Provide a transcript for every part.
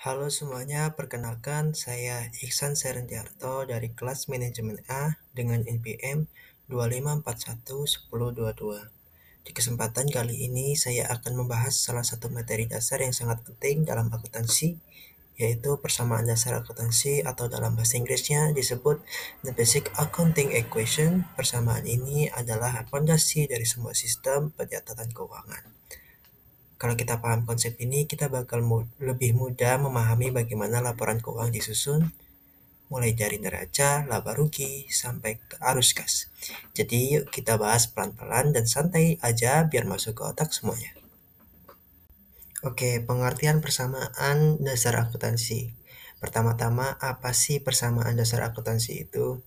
Halo semuanya, perkenalkan saya Iksan Serendiarto dari kelas Manajemen A dengan NPM 25411022. Di kesempatan kali ini saya akan membahas salah satu materi dasar yang sangat penting dalam akuntansi, yaitu persamaan dasar akuntansi atau dalam bahasa Inggrisnya disebut The Basic Accounting Equation. Persamaan ini adalah fondasi dari semua sistem pencatatan keuangan. Kalau kita paham konsep ini, kita bakal lebih mudah memahami bagaimana laporan keuangan disusun, mulai dari neraca, laba rugi, sampai ke arus kas. Jadi yuk kita bahas pelan-pelan dan santai aja biar masuk ke otak semuanya. Oke, pengertian persamaan dasar akuntansi. Pertama-tama, apa sih persamaan dasar akuntansi itu?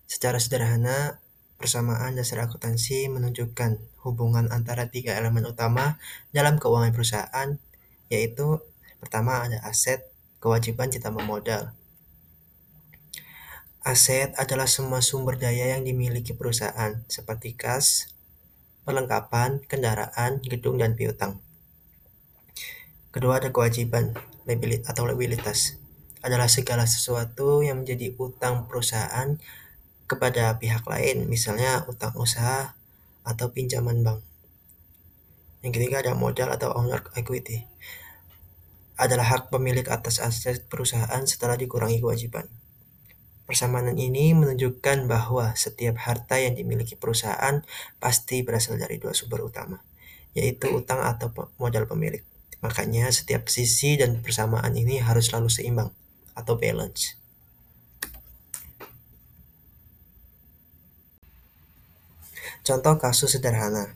Secara sederhana, persamaan dasar akuntansi menunjukkan hubungan antara tiga elemen utama dalam keuangan perusahaan, yaitu pertama ada aset, kewajiban ditambah modal. Aset adalah semua sumber daya yang dimiliki perusahaan, seperti kas, perlengkapan, kendaraan, gedung, dan piutang. Kedua ada kewajiban, atau liabilitas. Adalah segala sesuatu yang menjadi utang perusahaan kepada pihak lain, misalnya utang usaha atau pinjaman bank. Yang ketiga ada modal atau owner equity. Adalah hak pemilik atas aset perusahaan setelah dikurangi kewajiban. Persamaan ini menunjukkan bahwa setiap harta yang dimiliki perusahaan pasti berasal dari dua sumber utama, yaitu utang atau modal pemilik. Makanya setiap sisi dan persamaan ini harus selalu seimbang atau balance. Contoh kasus sederhana.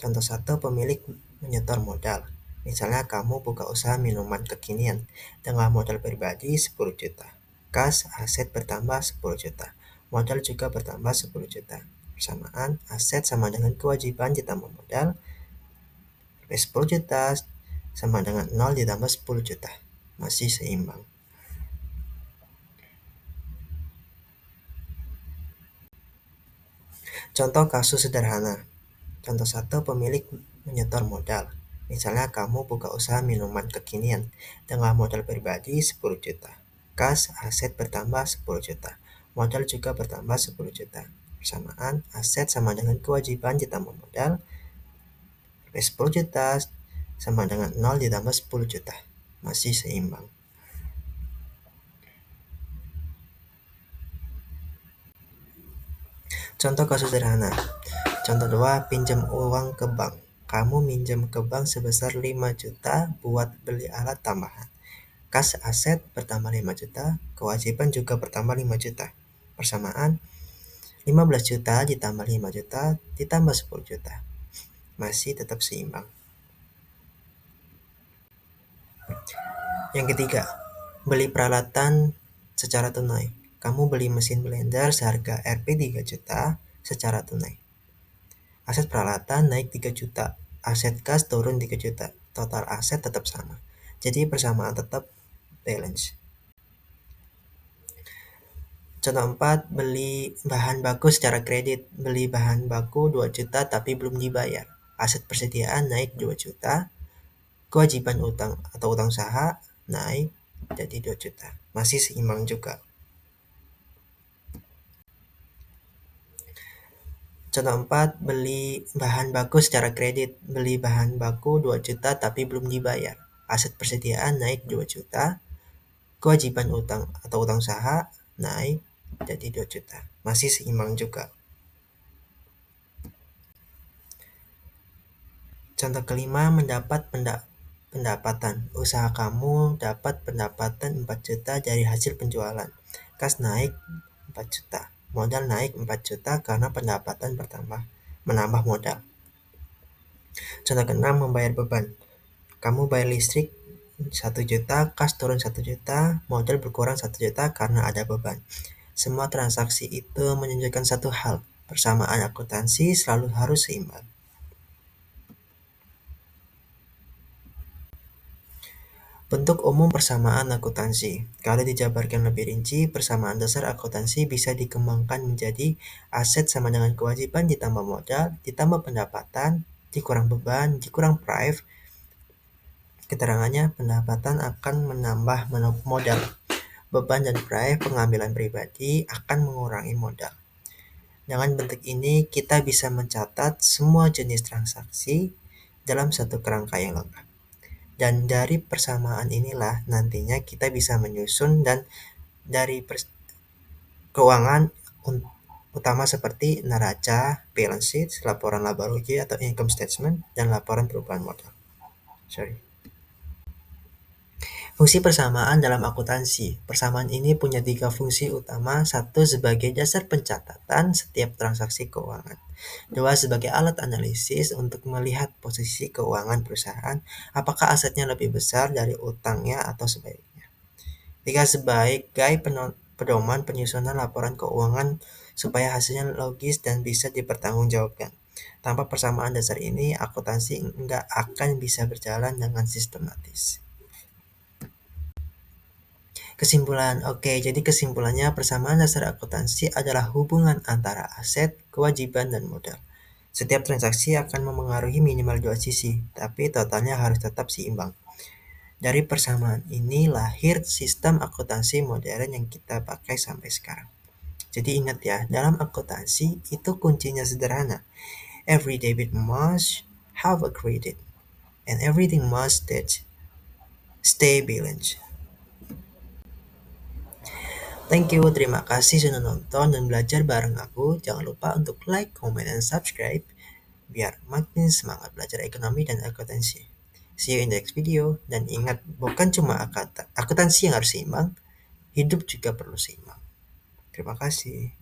Contoh satu, pemilik menyetor modal. Misalnya kamu buka usaha minuman kekinian dengan modal pribadi 10 juta. Kas aset bertambah 10 juta. Modal juga bertambah 10 juta. Persamaan aset sama dengan kewajiban ditambah modal 10 juta sama dengan 0 ditambah 10 juta. Masih seimbang. Contoh kasus sederhana. Contoh satu, pemilik menyetor modal. Misalnya kamu buka usaha minuman kekinian dengan modal pribadi 10 juta. Kas aset bertambah 10 juta. Modal juga bertambah 10 juta. Persamaan aset sama dengan kewajiban ditambah modal 10 juta sama dengan 0 ditambah 10 juta. Masih seimbang. Contoh kasus sederhana. Contoh 2, pinjam uang ke bank. Kamu minjam ke bank sebesar 5 juta buat beli alat tambahan. Kas aset bertambah 5 juta, kewajiban juga bertambah 5 juta. Persamaan 15 juta ditambah 5 juta ditambah 10 juta. Masih tetap seimbang. Yang ketiga, beli peralatan secara tunai. Kamu beli mesin blender seharga Rp 3 juta secara tunai. Aset peralatan naik 3 juta, aset kas turun 3 juta. Total aset tetap sama. Jadi persamaan tetap balance. Contoh 4, beli bahan baku secara kredit. Beli bahan baku 2 juta tapi belum dibayar. Aset persediaan naik 2 juta. Kewajiban utang atau utang usaha naik jadi 2 juta. Masih seimbang juga. Contoh 4, beli bahan baku secara kredit. Beli bahan baku 2 juta tapi belum dibayar. Aset persediaan naik 2 juta. Kewajiban utang atau utang usaha naik jadi 2 juta. Masih seimbang juga. Contoh kelima, mendapat pendapatan. Usaha kamu dapat pendapatan 4 juta dari hasil penjualan. Kas naik 4 juta. Modal naik 4 juta karena pendapatan bertambah, menambah modal. Contoh keenam, membayar beban. Kamu bayar listrik 1 juta, kas turun 1 juta, modal berkurang 1 juta karena ada beban. Semua transaksi itu menunjukkan satu hal, persamaan akuntansi selalu harus seimbang. Bentuk umum persamaan akuntansi. Kalau dijabarkan lebih rinci, persamaan dasar akuntansi bisa dikembangkan menjadi aset sama dengan kewajiban ditambah modal, ditambah pendapatan, dikurang beban, dikurang price, Keterangannya, pendapatan akan menambah modal. Beban dan biaya pengambilan pribadi akan mengurangi modal. Dengan bentuk ini, kita bisa mencatat semua jenis transaksi dalam satu kerangka yang lengkap. Dan dari persamaan inilah nantinya kita bisa menyusun dan dari keuangan utama seperti neraca, balance sheet, laporan laba rugi atau income statement, dan laporan perubahan modal. Fungsi persamaan dalam akuntansi. Persamaan ini punya 3 fungsi utama. 1 sebagai dasar pencatatan setiap transaksi keuangan. 2 sebagai alat analisis untuk melihat posisi keuangan perusahaan, apakah asetnya lebih besar dari utangnya atau sebaliknya. 3 sebagai pedoman penyusunan laporan keuangan supaya hasilnya logis dan bisa dipertanggungjawabkan. Tanpa persamaan dasar ini, akuntansi nggak akan bisa berjalan dengan sistematis. Kesimpulan, oke, jadi kesimpulannya persamaan dasar akuntansi adalah hubungan antara aset, kewajiban, dan modal. Setiap transaksi akan memengaruhi minimal 2 sisi, tapi totalnya harus tetap seimbang. Dari persamaan ini lahir sistem akuntansi modern yang kita pakai sampai sekarang. Jadi ingat ya, dalam akuntansi itu kuncinya sederhana. Every debit must have a credit, and everything must stay balanced. Thank you, terima kasih sudah nonton dan belajar bareng aku. Jangan lupa untuk like, comment, dan subscribe biar makin semangat belajar ekonomi dan akuntansi. See you in the next video. Dan ingat, bukan cuma akuntansi yang harus seimbang, hidup juga perlu seimbang. Terima kasih.